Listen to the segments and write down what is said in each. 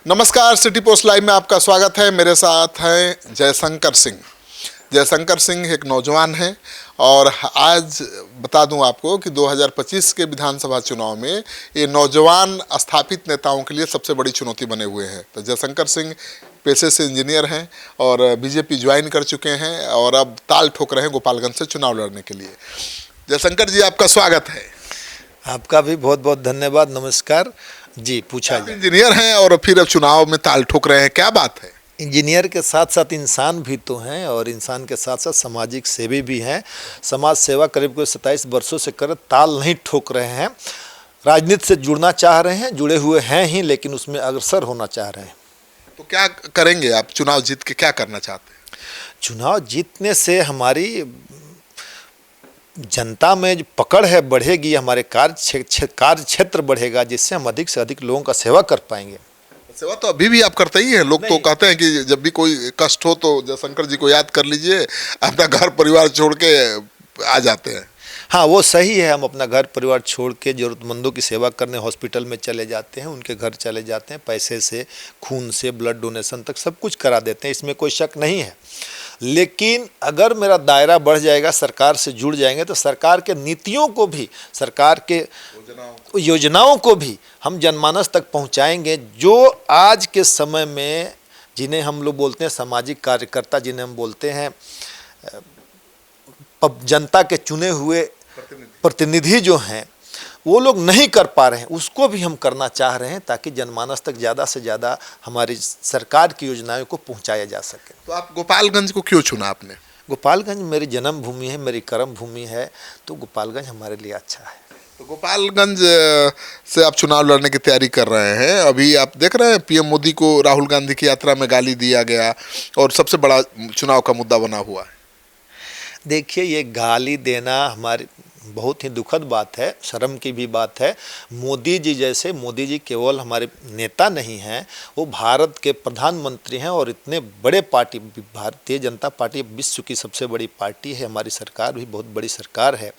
नमस्कार, city post live में आपका स्वागत है। मेरे साथ हैं जयशंकर सिंह। जयशंकर सिंह एक नौजवान हैं और आज बता दूं आपको कि 2025 के विधानसभा चुनाव में ये नौजवान स्थापित नेताओं के लिए सबसे बड़ी चुनौती बने हुए हैं। तो जयशंकर सिंह पेशे से इंजीनियर हैं और बीजेपी ज्वाइन कर चुके हैं और अब ताल ठोक रहे हैं गोपालगंज से चुनाव लड़ने के लिए। जयशंकर जी, आपका स्वागत है। आपका भी बहुत बहुत धन्यवाद। नमस्कार जी, पूछा आप जाए। इंजीनियर हैं और फिर अब चुनाव में ताल ठोक रहे हैं, क्या बात है? इंजीनियर के साथ साथ इंसान भी तो हैं और इंसान के साथ साथ सामाजिक सेवी भी हैं। समाज सेवा करीब 27 वर्षों से कर ताल नहीं ठोक रहे हैं। राजनीति से जुड़ना चाह रहे हैं, जुड़े हुए हैं ही, लेकिन उसमें अग्रसर होना चाह रहे हैं। तो क्या करेंगे आप? चुनाव जीत के क्या करना चाहते हैं? चुनाव जीतने से हमारी जनता में जो पकड़ है बढ़ेगी, हमारे कार्य क्षेत्र बढ़ेगा, जिससे हम अधिक से अधिक लोगों का सेवा कर पाएंगे। सेवा तो अभी भी आप करते ही हैं। लोग तो कहते हैं कि जब भी कोई कष्ट हो तो जयशंकर जी को याद कर लीजिए, अपना घर परिवार छोड़ के आ जाते हैं। हाँ, वो सही है। हम अपना घर परिवार छोड़ के ज़रूरतमंदों की सेवा करने हॉस्पिटल में चले जाते हैं, उनके घर चले जाते हैं। पैसे से, खून से, ब्लड डोनेशन तक सब कुछ करा देते हैं, इसमें कोई शक नहीं है। लेकिन अगर मेरा दायरा बढ़ जाएगा, सरकार से जुड़ जाएंगे, तो सरकार के नीतियों को भी, सरकार के योजनाओं को भी हम जनमानस तक पहुंचाएंगे। जो आज के समय में जिन्हें हम लोग बोलते हैं सामाजिक कार्यकर्ता, जिन्हें हम बोलते हैं जनता के चुने हुए प्रतिनिधि जो हैं, वो लोग नहीं कर पा रहे हैं, उसको भी हम करना चाह रहे हैं, ताकि जनमानस तक ज़्यादा से ज़्यादा हमारी सरकार की योजनाओं को पहुंचाया जा सके। तो आप गोपालगंज को क्यों चुना आपने? गोपालगंज मेरी जन्म भूमि है, मेरी कर्म भूमि है, तो गोपालगंज हमारे लिए अच्छा है। तो गोपालगंज से आप चुनाव लड़ने की तैयारी कर रहे हैं। अभी आप देख रहे हैं पीएम मोदी को राहुल गांधी की यात्रा में गाली दिया गया और सबसे बड़ा चुनाव का मुद्दा बना हुआ है। देखिए, ये गाली देना हमारी बहुत ही दुखद बात है, शर्म की भी बात है। मोदी जी केवल हमारे नेता नहीं हैं, वो भारत के प्रधानमंत्री हैं और इतने बड़े पार्टी, भारतीय जनता पार्टी विश्व की सबसे बड़ी पार्टी है। हमारी सरकार भी बहुत बड़ी सरकार है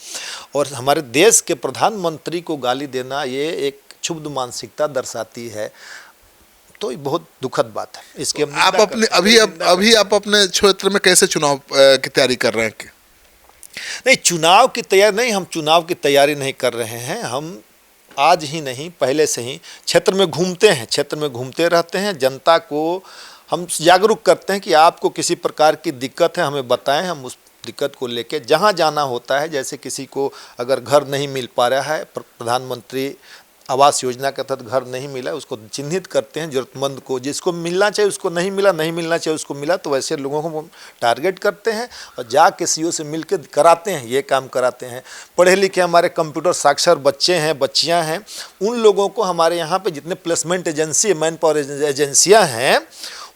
और हमारे देश के प्रधानमंत्री को गाली देना ये एक क्षुब्ध मानसिकता दर्शाती है। तो ये बहुत दुखद बात है। इसके तो आप अपने अभी आप अपने क्षेत्र में कैसे चुनाव की तैयारी कर रहे हैं? नहीं, चुनाव की तैयारी नहीं, हम चुनाव की तैयारी नहीं कर रहे हैं। हम आज ही नहीं, पहले से ही क्षेत्र में घूमते हैं, क्षेत्र में घूमते रहते हैं। जनता को हम जागरूक करते हैं कि आपको किसी प्रकार की दिक्कत है, हमें बताएं, हम उस दिक्कत को लेके जहां जाना होता है। जैसे किसी को अगर घर नहीं मिल पा रहा है, प्रधानमंत्री आवास योजना के तहत घर नहीं मिला, उसको चिन्हित करते हैं, ज़रूरतमंद को, जिसको मिलना चाहिए उसको नहीं मिला, नहीं मिलना चाहिए उसको मिला, तो वैसे लोगों को टारगेट करते हैं और जाके सीओ से मिल के कराते हैं, ये काम कराते हैं। पढ़े लिखे हमारे कंप्यूटर साक्षर बच्चे हैं, बच्चियां हैं, उन लोगों को हमारे यहाँ पे जितने प्लेसमेंट एजेंसी, मैन पावर एजेंसियाँ हैं,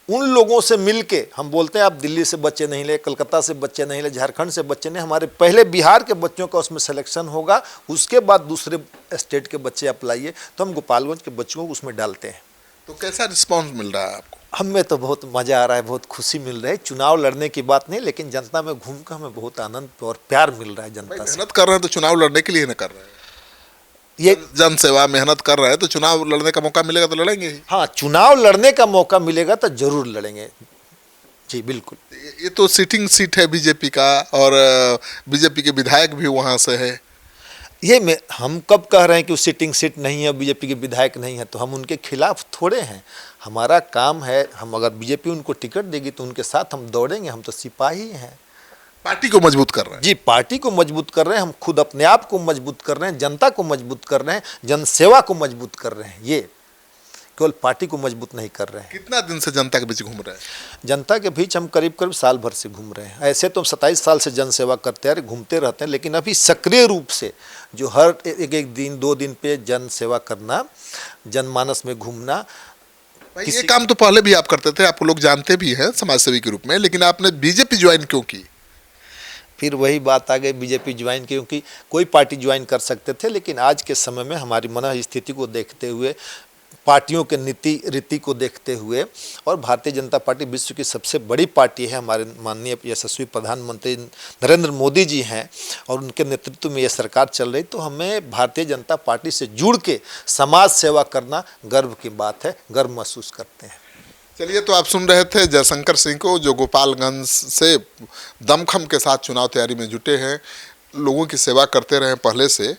उन लोगों से मिलके हम बोलते हैं आप दिल्ली से बच्चे नहीं ले, कलकत्ता से बच्चे नहीं ले, झारखंड से बच्चे नहीं, हमारे पहले बिहार के बच्चों का उसमें सिलेक्शन होगा, उसके बाद दूसरे स्टेट के बच्चे अप्लाई, तो हम गोपालगंज के बच्चों को उसमें डालते हैं। तो कैसा रिस्पांस मिल रहा है आपको? हमें तो बहुत मज़ा आ रहा है, बहुत खुशी मिल रही है। चुनाव लड़ने की बात नहीं, लेकिन जनता में घूम कर हमें बहुत आनंद और प्यार मिल रहा है जनता से। मेहनत कर रहे हैं तो चुनाव लड़ने के लिए न कर रहे हैं, ये जन सेवा मेहनत कर रहे हैं, तो चुनाव लड़ने का मौका मिलेगा तो लड़ेंगे ही। हाँ, चुनाव लड़ने का मौका मिलेगा तो जरूर लड़ेंगे जी, बिल्कुल। ये तो सिटिंग सीट है बीजेपी का और बीजेपी के विधायक भी वहाँ से है। हम कब कह रहे हैं कि वो सिटिंग सीट नहीं है, बीजेपी के विधायक नहीं है? तो हम उनके खिलाफ थोड़े हैं। हमारा काम है, हम अगर बीजेपी उनको टिकट देगी तो उनके साथ हम दौड़ेंगे। हम तो सिपाही हैं। पार्टी को मजबूत कर रहे हैं जी, पार्टी को मजबूत कर रहे हैं, हम खुद अपने आप को मजबूत कर रहे हैं, जनता को मजबूत कर रहे हैं, जनसेवा को मजबूत कर रहे हैं। ये केवल पार्टी को मजबूत नहीं कर रहे हैं। कितना दिन से जनता के बीच घूम रहे हैं? जनता के बीच हम करीब साल भर से घूम रहे हैं। ऐसे तो हम 27 साल से जनसेवा करते हैं, घूमते रहते हैं, लेकिन अभी सक्रिय रूप से जो हर एक दिन 2 दिन पे जनसेवा करना, जनमानस में घूमना। ये काम तो पहले भी आप करते थे, आपको लोग जानते भी हैं समाजसेवी के रूप में, लेकिन आपने बीजेपी ज्वाइन क्यों की? फिर वही बात आ गई, बीजेपी ज्वाइन, क्योंकि कोई पार्टी ज्वाइन कर सकते थे, लेकिन आज के समय में हमारी मन स्थिति को देखते हुए पार्टियों के नीति रीति को देखते हुए, और भारतीय जनता पार्टी विश्व की सबसे बड़ी पार्टी है। हमारे माननीय यशस्वी प्रधानमंत्री नरेंद्र मोदी जी हैं और उनके नेतृत्व में ये सरकार चल रही, तो हमें भारतीय जनता पार्टी से जुड़ के समाज सेवा करना गर्व की बात है, गर्व महसूस करते हैं। चलिए, तो आप सुन रहे थे जयशंकर सिंह को, जो गोपालगंज से दमखम के साथ चुनाव तैयारी में जुटे हैं, लोगों की सेवा करते रहे पहले से।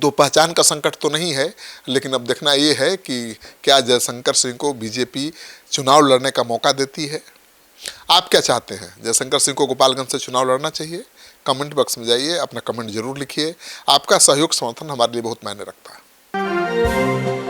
तो पहचान का संकट तो नहीं है, लेकिन अब देखना ये है कि क्या जयशंकर सिंह को बीजेपी चुनाव लड़ने का मौका देती है। आप क्या चाहते हैं? जयशंकर सिंह को गोपालगंज से चुनाव लड़ना चाहिए? कमेंट बॉक्स में जाइए, अपना कमेंट जरूर लिखिए। आपका सहयोग समर्थन हमारे लिए बहुत मायने रखता है।